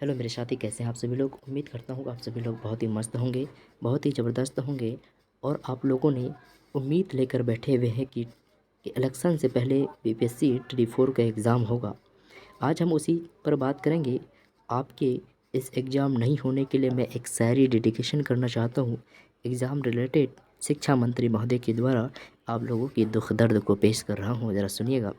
Hello मेरे साथी, कैसे हैं आप सभी लोग। उम्मीद करता हूँ कि आप सभी लोग बहुत ही मस्त होंगे, बहुत ही ज़बरदस्त होंगे। और आप लोगों ने उम्मीद लेकर बैठे हुए हैं कि इलेक्शन से पहले बीपीएससी ट्री 4 का एग्ज़ाम होगा। आज हम उसी पर बात करेंगे। आपके इस एग्ज़ाम नहीं होने के लिए मैं एक शायरी डेडिकेशन करना चाहता हूँ। एग्ज़ाम रिलेटेड शिक्षा मंत्री महोदय के द्वारा आप लोगों की दुख दर्द को पेश कर रहा हूँ, ज़रा सुनिएगा।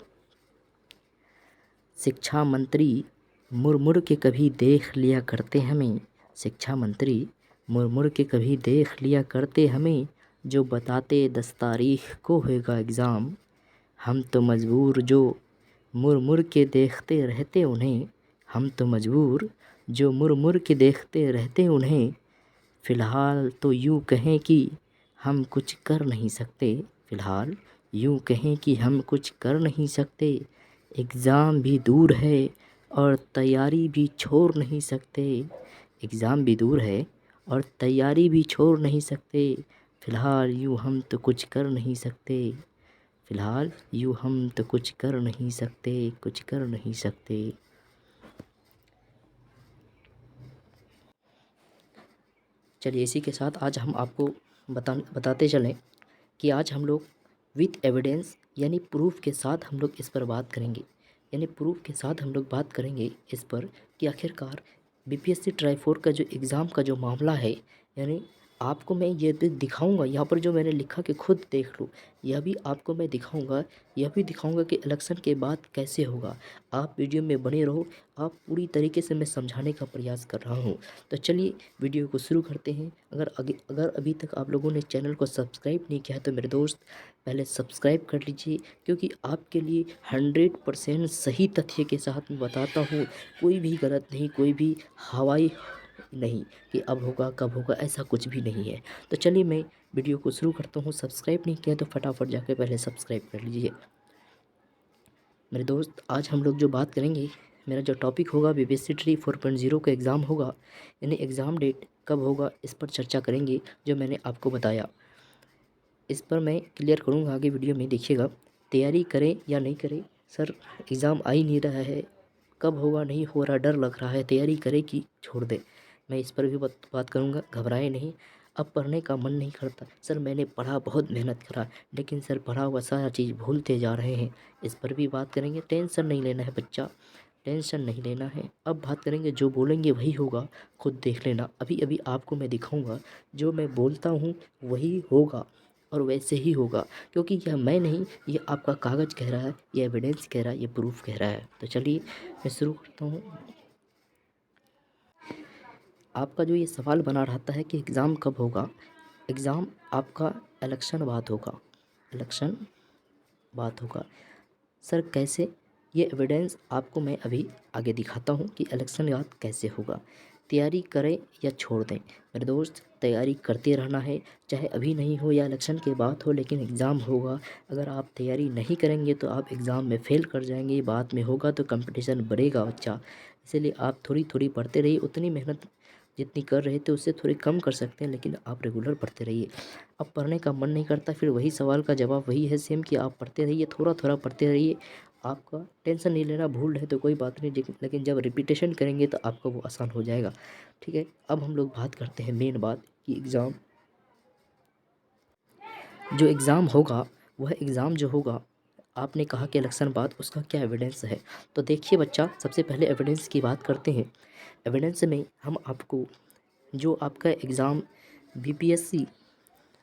शिक्षा मंत्री मुड़ के कभी देख लिया करते हमें। शिक्षा मंत्री मुड़ के कभी देख लिया करते हमें। जो बताते 10 तारीख को होगा एग्ज़ाम। हम तो मजबूर जो मुड़ के देखते रहते उन्हें। हम तो मजबूर जो मुड़ के देखते रहते उन्हें। फ़िलहाल तो यूँ कहें कि हम कुछ कर नहीं सकते। फ़िलहाल यूँ कहें कि हम कुछ कर नहीं सकते। एग्ज़ाम भी दूर है और तैयारी भी छोड़ नहीं सकते। एग्ज़ाम भी दूर है और तैयारी भी छोड़ नहीं सकते। फ़िलहाल यूँ हम तो कुछ कर नहीं सकते। फ़िलहाल यूँ हम तो कुछ कर नहीं सकते, कुछ कर नहीं सकते। चलिए, इसी के साथ आज हम आपको बताते चलें कि आज हम लोग विथ एविडेंस यानी प्रूफ के साथ हम लोग इस पर बात करेंगे। यानी प्रूफ के साथ हम लोग बात करेंगे इस पर कि आखिरकार बीपीएससी ट्राई 4 का जो एग्ज़ाम का जो मामला है, यानी आपको मैं ये भी दिखाऊंगा। यहाँ पर जो मैंने लिखा कि खुद देख लो, यह भी आपको मैं दिखाऊंगा। यह भी दिखाऊंगा कि इलेक्शन के बाद कैसे होगा। आप वीडियो में बने रहो, आप पूरी तरीके से मैं समझाने का प्रयास कर रहा हूँ। तो चलिए वीडियो को शुरू करते हैं। अगर अभी तक आप लोगों ने चैनल को सब्सक्राइब नहीं किया है तो मेरे दोस्त पहले सब्सक्राइब कर लीजिए, क्योंकि आपके लिए 100% सही तथ्य के साथ मैं बताता हूँ। कोई भी गलत नहीं, कोई भी हवाई नहीं कि अब होगा कब होगा, ऐसा कुछ भी नहीं है। तो चलिए मैं वीडियो को शुरू करता हूँ। सब्सक्राइब नहीं किया तो फटाफट जाकर पहले सब्सक्राइब कर लीजिए। मेरे दोस्त, आज हम लोग जो बात करेंगे, मेरा जो टॉपिक होगा बीपीएससी ट्री 4.0 का एग्ज़ाम होगा। यानी एग्ज़ाम डेट कब होगा इस पर चर्चा करेंगे, जो मैंने आपको बताया। इस पर मैं क्लियर करूँगा आगे वीडियो में, देखिएगा। तैयारी करें या नहीं करें, सर एग्ज़ाम आ ही नहीं रहा है, कब होगा नहीं हो रहा, डर लग रहा है, तैयारी करें कि छोड़ दें, मैं इस पर भी बात करूँगा। घबराए नहीं। अब पढ़ने का मन नहीं करता, सर मैंने पढ़ा, बहुत मेहनत करा, लेकिन सर पढ़ा हुआ सारा चीज़ भूलते जा रहे हैं, इस पर भी बात करेंगे। टेंशन नहीं लेना है बच्चा, टेंशन नहीं लेना है। अब बात करेंगे, जो बोलेंगे वही होगा, खुद देख लेना। अभी अभी आपको मैं दिखाऊंगा, जो मैं बोलता हूँ वही होगा और वैसे ही होगा, क्योंकि यह मैं नहीं, ये आपका कागज़ कह रहा है, ये एविडेंस कह रहा है, ये प्रूफ कह रहा है। तो चलिए मैं शुरू करता हूँ। आपका जो ये सवाल बना रहता है कि एग्ज़ाम कब होगा, एग्ज़ाम आपका इलेक्शन बाद होगा, इलेक्शन बाद होगा। सर कैसे? ये एविडेंस आपको मैं अभी आगे दिखाता हूँ कि इलेक्शन के बाद कैसे होगा। तैयारी करें या छोड़ दें, मेरे दोस्त तैयारी करते रहना है, चाहे अभी नहीं हो या इलेक्शन के बाद हो, लेकिन एग्ज़ाम होगा। अगर आप तैयारी नहीं करेंगे तो आप एग्ज़ाम में फ़ेल कर जाएंगे। बाद में होगा तो कंपटीशन बढ़ेगा बच्चा, इसीलिए आप थोड़ी थोड़ी पढ़ते रहिए। उतनी मेहनत जितनी कर रहे थे उससे थोड़ी कम कर सकते हैं, लेकिन आप रेगुलर पढ़ते रहिए। अब पढ़ने का मन नहीं करता, फिर वही सवाल का जवाब वही है सेम कि आप पढ़ते रहिए, थोड़ा थोड़ा पढ़ते रहिए। आपका टेंशन नहीं लेना, भूल है तो कोई बात नहीं, लेकिन जब रिपीटेशन करेंगे तो आपको वो आसान हो जाएगा। ठीक है, अब हम लोग बात करते हैं मेन बात कि एग्ज़ाम, जो एग्ज़ाम होगा, वह एग्ज़ाम जो होगा, आपने कहा कि इलेक्शन बाद, उसका क्या एविडेंस है। तो देखिए बच्चा, सबसे पहले एविडेंस की बात करते हैं। एविडेंस में हम आपको जो आपका एग्ज़ाम बीपीएससी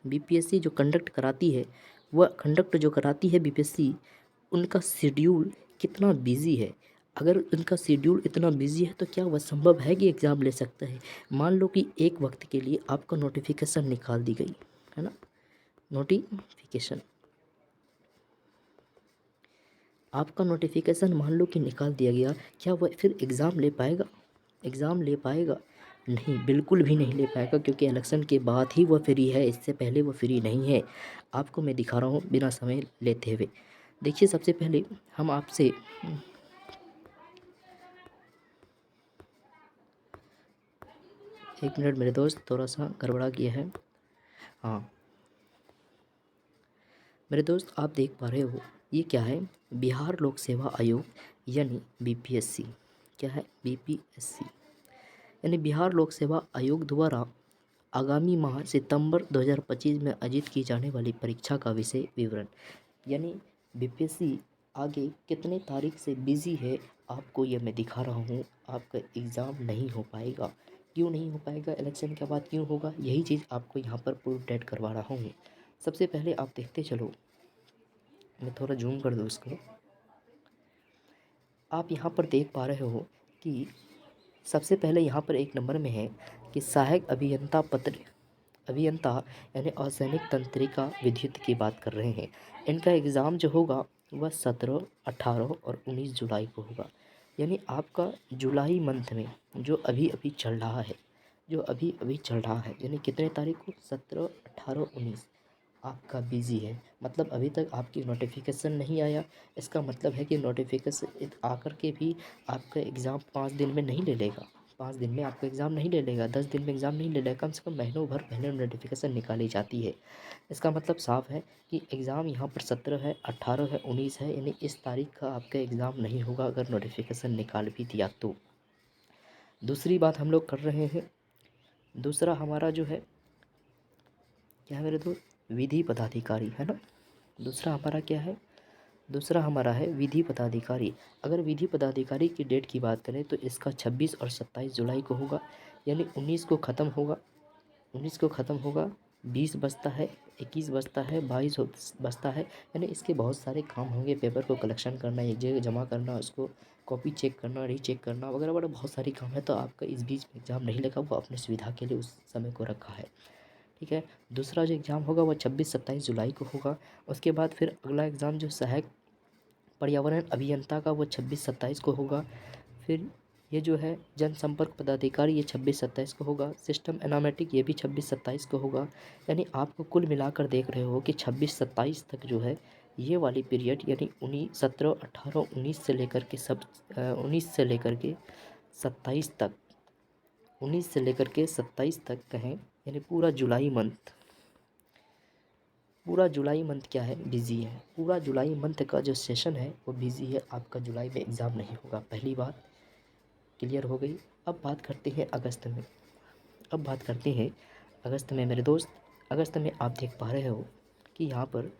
बीपीएससी जो कंडक्ट कराती है, वह कंडक्ट जो कराती है बीपीएससी, उनका शेड्यूल कितना बिज़ी है। अगर उनका शेड्यूल इतना बिज़ी है तो क्या वह संभव है कि एग्ज़ाम ले सकता है। मान लो कि एक वक्त के लिए आपका नोटिफिकेशन निकाल दी गई, है ना, नोटिफिकेशन, आपका नोटिफिकेशन मान लो कि निकाल दिया गया, क्या वह फिर एग्ज़ाम ले पाएगा? एग्ज़ाम ले पाएगा? नहीं, बिल्कुल भी नहीं ले पाएगा, क्योंकि इलेक्शन के बाद ही वह फ्री है, इससे पहले वह फ्री नहीं है। आपको मैं दिखा रहा हूँ बिना समय लेते हुए। देखिए, सबसे पहले हम आपसे, एक मिनट मेरे दोस्त, थोड़ा सा गड़बड़ा गया है। हाँ मेरे दोस्त, आप देख पा रहे हो ये क्या है, बिहार लोक सेवा आयोग यानी बीपीएससी। क्या है? बीपीएससी। यानी बिहार लोक सेवा आयोग द्वारा आगामी माह सितंबर 2025 में आयोजित की जाने वाली परीक्षा का विषय विवरण। यानी बीपीएससी आगे कितने तारीख से बिजी है आपको ये मैं दिखा रहा हूँ। आपका एग्ज़ाम नहीं हो पाएगा। क्यों नहीं हो पाएगा? इलेक्शन के बाद क्यों होगा? यही चीज़ आपको यहाँ पर प्रूव डेट करवा रहा हूँ। सबसे पहले आप देखते चलो, मैं थोड़ा जूम कर दूँ इसको। आप यहाँ पर देख पा रहे हो कि सबसे पहले यहाँ पर एक नंबर में है कि सहायक अभियंता पत्र अभियंता यानी असैनिक तंत्रिका विद्युत की बात कर रहे हैं। इनका एग्ज़ाम जो होगा वह 17, 18 और 19 जुलाई को होगा। यानी आपका जुलाई मंथ में जो अभी अभी चल रहा है, यानी कितने तारीख को? 17, 18, 19 आपका बिजी है। मतलब अभी तक आपकी नोटिफिकेशन नहीं आया। इसका मतलब है कि नोटिफिकेशन आकर के भी आपका एग्ज़ाम 5 दिन में नहीं ले लेगा। 5 दिन में आपका एग्ज़ाम नहीं ले लेगा, 10 दिन में एग्ज़ाम नहीं ले लेगा, कम से कम महीनों भर पहले नोटिफिकेशन निकाली जाती है। इसका मतलब साफ है कि एग्ज़ाम यहाँ पर 17 है, 18 है, 19 है, यानी इस तारीख का आपका एग्ज़ाम नहीं होगा अगर नोटिफिकेशन निकाल भी दिया तो। दूसरी बात हम लोग कर रहे हैं, दूसरा हमारा जो है क्या है मेरे दोस्त? विधि पदाधिकारी है ना। दूसरा हमारा क्या है? दूसरा हमारा है विधि पदाधिकारी। अगर विधि पदाधिकारी की डेट की बात करें तो इसका 26 और 27 जुलाई को होगा। यानी 19 को ख़त्म होगा, 20 बचता है, 21 बचता है, 22 बचता है। यानी इसके बहुत सारे काम होंगे। पेपर को कलेक्शन करना, एक जगह जमा करना, उसको कॉपी चेक करना, रीचेक करना वगैरह वगैरह बहुत सारी काम है। तो आपका इस बीच में एग्ज़ाम नहीं लगा, वो अपनी सुविधा के लिए उस समय को रखा है। ठीक है। दूसरा जो एग्ज़ाम होगा वह 26-27 जुलाई को होगा। उसके बाद फिर अगला एग्ज़ाम जो सहायक पर्यावरण अभियंता का वो 26-27 को होगा। फिर ये जो है जनसंपर्क पदाधिकारी ये 26-27 को होगा। सिस्टम एनामेटिक ये भी 26-27 को होगा। यानी आपको कुल मिलाकर देख रहे हो कि 26-27 तक जो है ये वाली पीरियड, यानी 17, 18, 19 से लेकर के 27 तक, 19 से लेकर के 27 तक कहें, यानी पूरा जुलाई मंथ क्या है? बिज़ी है। पूरा जुलाई मंथ का जो सेशन है वो बिज़ी है। आपका जुलाई में एग्ज़ाम नहीं होगा। पहली बात क्लियर हो गई। अब बात करते हैं अगस्त में मेरे दोस्त। अगस्त में आप देख पा रहे हो कि यहाँ पर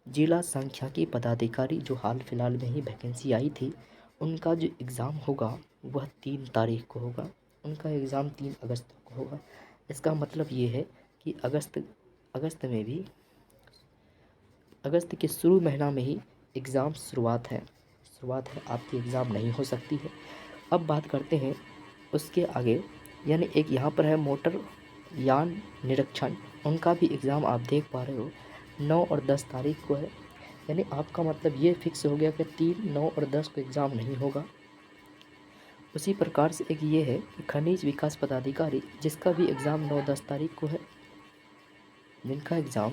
जिला सांख्यिकी पदाधिकारी जो हाल फिलहाल में ही वैकेंसी आई थी, उनका जो एग्ज़ाम होगा वह 3 तारीख को होगा। उनका एग्ज़ाम 3 अगस्त को होगा। इसका मतलब ये है कि अगस्त के शुरू महीना में ही एग्ज़ाम शुरुआत है। आपकी एग्ज़ाम नहीं हो सकती है। अब बात करते हैं उसके आगे, यानी एक यहाँ पर है मोटर यान निरीक्षण। उनका भी एग्ज़ाम आप देख पा रहे हो 9 और 10 तारीख को है। यानी आपका मतलब ये फिक्स हो गया कि 3, 9 और 10 को एग्ज़ाम नहीं होगा। उसी प्रकार से एक ये है कि खनिज विकास पदाधिकारी, जिसका भी एग्ज़ाम 9-10 तारीख को है, जिनका एग्ज़ाम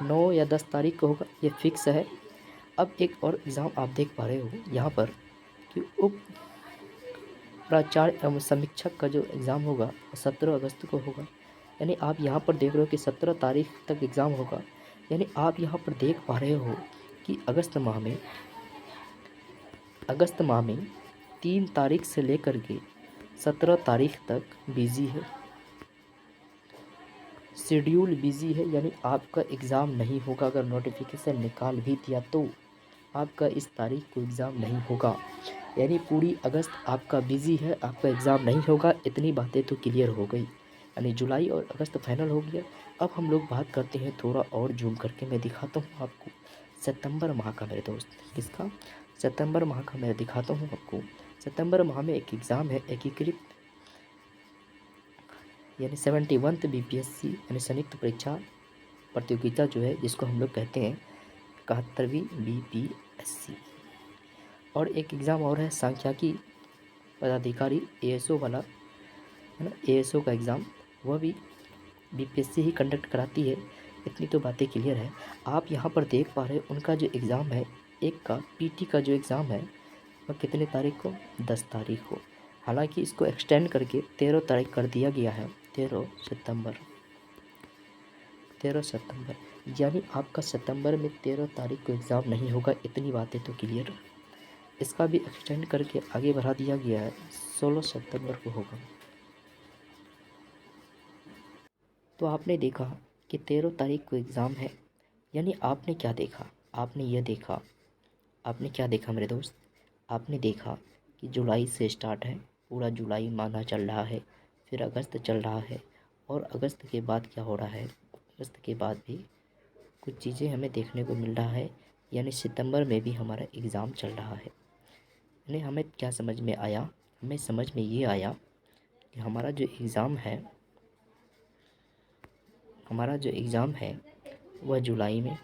9 या 10 तारीख को होगा, ये फिक्स है। अब एक और एग्ज़ाम आप देख पा रहे हो यहाँ पर कि उप प्राचार्य एवं समीक्षक का जो एग्ज़ाम होगा 17 अगस्त को होगा। यानी आप यहाँ पर देख रहे हो कि 17 तारीख तक एग्ज़ाम होगा। यानी आप यहाँ पर देख पा रहे हो कि अगस्त माह में 3 तारीख से लेकर के 17 तारीख तक बिज़ी है, शेड्यूल बिज़ी है। यानी आपका एग्ज़ाम नहीं होगा। अगर नोटिफिकेशन निकाल भी दिया तो आपका इस तारीख को एग्ज़ाम नहीं होगा। यानी पूरी अगस्त आपका बिज़ी है, आपका एग्ज़ाम नहीं होगा। इतनी बातें तो क्लियर हो गई। यानी जुलाई और अगस्त फाइनल हो गया। अब हम लोग बात करते हैं, थोड़ा और जूम करके मैं दिखाता हूँ आपको सितंबर माह का मेरे दोस्त। किसका? सितंबर माह का मैं दिखाता हूँ आपको। सितंबर माह में एक एग्ज़ाम है एकीकृत, यानी 71th बीपीएससी यानी संयुक्त परीक्षा प्रतियोगिता जो है, जिसको हम लोग कहते हैं 71वीं बीपीएससी। और एक एग्ज़ाम और है सांख्यिकी पदाधिकारी एएसओ वाला, है ना, एएसओ का एग्ज़ाम, वह भी बीपीएससी ही कंडक्ट कराती है। इतनी तो बातें क्लियर है। आप यहाँ पर देख पा रहे हैं उनका जो एग्ज़ाम है, एक का पीटी का जो एग्ज़ाम है वह कितने तारीख को? 10 तारीख को। हालांकि इसको एक्सटेंड करके 13 तारीख कर दिया गया है, 13 सितंबर। यानी आपका सितंबर में 13 तारीख को एग्ज़ाम नहीं होगा। इतनी बातें तो क्लियर। इसका भी एक्सटेंड करके आगे बढ़ा दिया गया है, 16 सितंबर को होगा। तो आपने देखा कि 13 तारीख को एग्ज़ाम है, यानी आपने क्या देखा? आपने यह देखा, आपने क्या देखा मेरे दोस्त? आपने देखा कि जुलाई से स्टार्ट है, पूरा जुलाई महीना चल रहा है, फिर अगस्त चल रहा है, और अगस्त के बाद क्या हो रहा है? अगस्त के बाद भी कुछ चीज़ें हमें देखने को मिल रहा है, यानी सितंबर में भी हमारा एग्ज़ाम चल रहा है। यानी हमें क्या समझ में आया? हमें समझ में ये आया कि हमारा जो एग्ज़ाम है वह जुलाई में,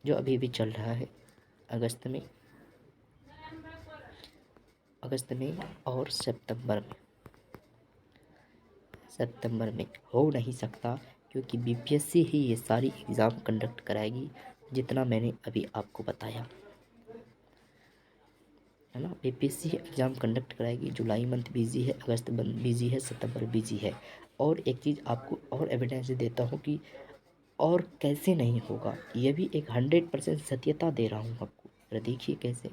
जो अभी भी चल रहा है, अगस्त में और सितंबर में हो नहीं सकता, क्योंकि बीपीएससी ही ये सारी एग्ज़ाम कंडक्ट कराएगी, जितना मैंने अभी आपको बताया है ना। बीपीएससी एग्ज़ाम कंडक्ट कराएगी। जुलाई मंथ बिजी है, अगस्त मंथ बिजी है, सितंबर बिजी है। और एक चीज़ आपको और एविडेंस देता हूँ कि और कैसे नहीं होगा, ये भी एक 100% सत्यता दे रहा हूँ आपको। अरे देखिए कैसे,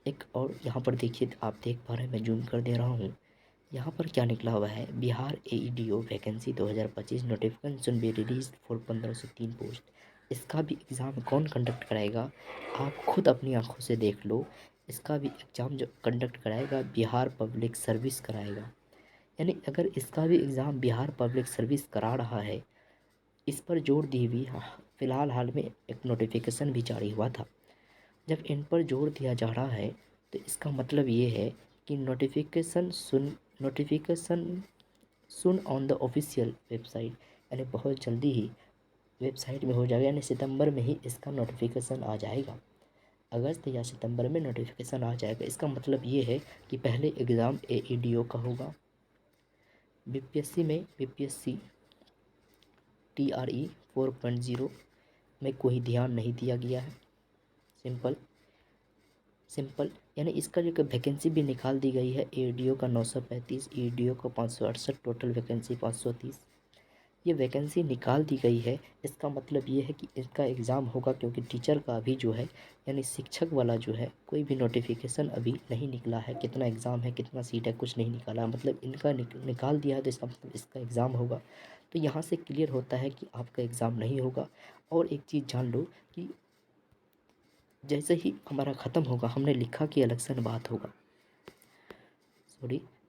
एक और यहाँ पर देखिए, आप देख पा रहे हैं, मैं जूम कर दे रहा हूँ। यहाँ पर क्या निकला हुआ है? Bihar AEDO vacancy 2025 notification be release for 1503 post. इसका भी एग्ज़ाम कौन कंडक्ट कराएगा? आप खुद अपनी आंखों से देख लो। इसका भी एग्ज़ाम जो कंडक्ट कराएगा, बिहार पब्लिक सर्विस कराएगा। यानी अगर इसका भी एग्ज़ाम बिहार पब्लिक सर्विस करा रहा है, इस पर जोर दी हुई फ़िलहाल हाल में एक नोटिफिकेशन भी जारी हुआ था। जब इन पर जोर दिया जा रहा है, तो इसका मतलब ये है कि notification soon on the official website, यानी बहुत जल्दी ही वेबसाइट में हो जाएगा, यानी सितंबर में ही इसका नोटिफिकेशन आ जाएगा। अगस्त या सितंबर में नोटिफिकेशन आ जाएगा। इसका मतलब ये है कि पहले एग्ज़ाम एईडीओ का होगा। बीपीएससी TRE 4.0 में कोई ध्यान नहीं दिया गया है। सिंपल यानी इसका जो वैकेंसी भी निकाल दी गई है, एईडीओ का 935, ईडीओ का 568, टोटल वैकेंसी 530। ये वैकेंसी निकाल दी गई है। इसका मतलब ये है कि इसका एग्ज़ाम होगा, क्योंकि टीचर का अभी जो है, यानी शिक्षक वाला जो है, कोई भी नोटिफिकेशन अभी नहीं निकला है। कितना एग्ज़ाम है, कितना सीट है, कुछ नहीं निकाला। मतलब इनका निकाल दिया है, तो इसका मतलब इसका एग्ज़ाम होगा। तो यहाँ से क्लियर होता है कि आपका एग्ज़ाम नहीं होगा। और एक चीज़ जान लो कि जैसे ही हमारा ख़त्म होगा, हमने लिखा कि इलेक्शन बात होगा,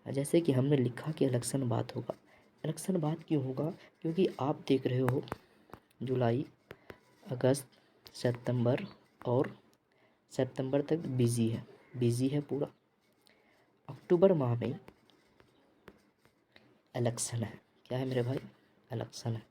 जैसे कि हमने लिखा कि इलेक्शन बात होगा। इलेक्शन बात क्यों होगा? क्योंकि आप देख रहे हो जुलाई, अगस्त, सितंबर, और सितंबर तक बिज़ी है पूरा। अक्टूबर माह में इलेक्शन है। क्या है मेरे भाई? इलेक्शन है।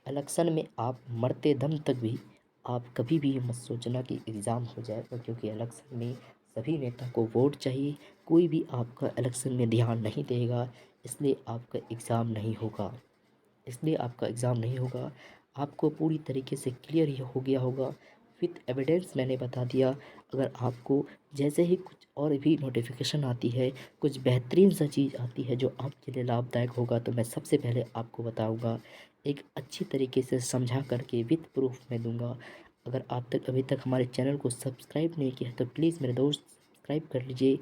इलेक्शन में आप मरते दम तक भी आप कभी भी मत सोचना कि एग्ज़ाम हो जाएगा, क्योंकि इलेक्शन में सभी नेता को वोट चाहिए। कोई भी आपका इलेक्शन में ध्यान नहीं देगा, इसलिए आपका एग्ज़ाम नहीं होगा। आपको पूरी तरीके से क्लियर ही हो गया होगा। विथ एविडेंस मैंने बता दिया। अगर आपको जैसे ही कुछ और भी नोटिफिकेशन आती है, कुछ बेहतरीन सा चीज़ आती है जो आपके लिए लाभदायक होगा, तो मैं सबसे पहले आपको बताऊंगा, एक अच्छी तरीके से समझा करके विथ प्रूफ मैं दूंगा। अगर आप तक अभी तक हमारे चैनल को सब्सक्राइब नहीं किया है, तो प्लीज़ मेरे दोस्त सब्सक्राइब कर लीजिए,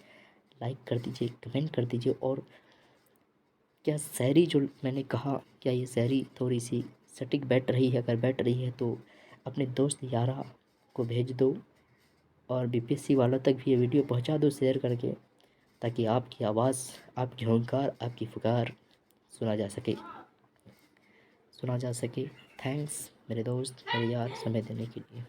लाइक कर दीजिए, कमेंट कर दीजिए। और क्या शायरी जो मैंने कहा, क्या ये शायरी थोड़ी सी सटीक बैठ रही है? अगर बैठ रही है तो अपने दोस्त यारा को भेज दो, और बीपीएससी वालों तक भी ये वीडियो पहुंचा दो शेयर करके, ताकि आपकी आवाज़, आपकी हुंकार, आपकी पुकार सुना जा सके। थैंक्स मेरे दोस्त, मेरे यार, समय देने के लिए।